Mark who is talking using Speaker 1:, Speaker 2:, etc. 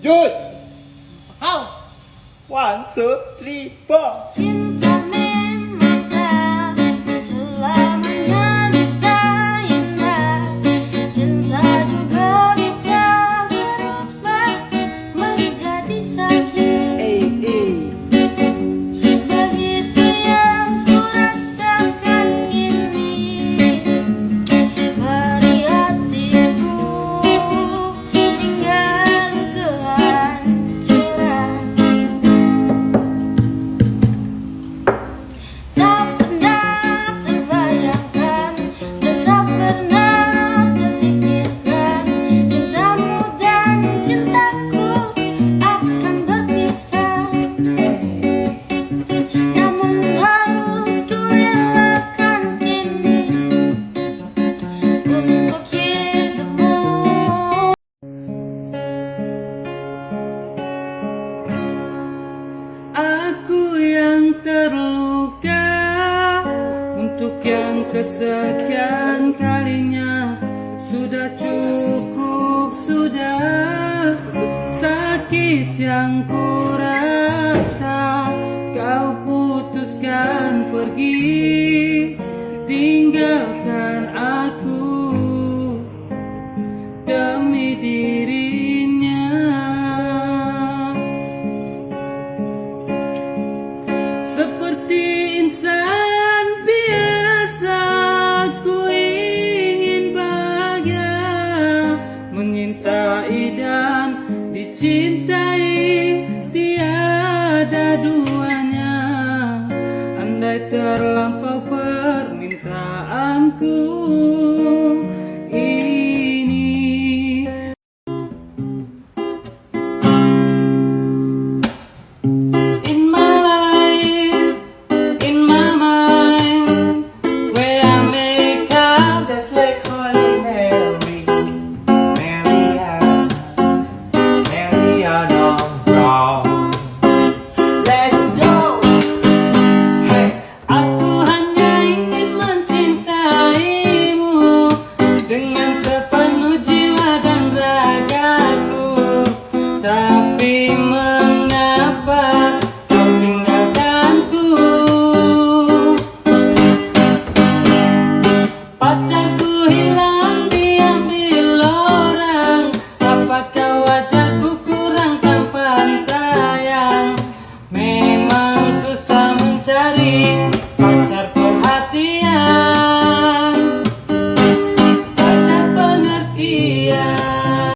Speaker 1: Jut.
Speaker 2: Kau
Speaker 1: 1, 2, 3, 4.
Speaker 2: cinta memang tak selamanya bisa indah. Cinta juga bisa berubah menjadi sakit. Begitu yang ku rasakan kini. Beri hatiku tinggal kehancuran. Tak pernah terbayangkan, tak pernah terpikirkan, cintamu dan cintaku akan berpisah. Namun harus ku relakan kini untuk hidupmu.
Speaker 3: Aku yang terluka untuk yang kesekian kalinya. Sudah cukup, sudah sakit yang ku rasa. Kau putuskan pergi, tinggalkan aku demi dirinya. Seperti insan biasa, ku ingin bahagia, menyintai dan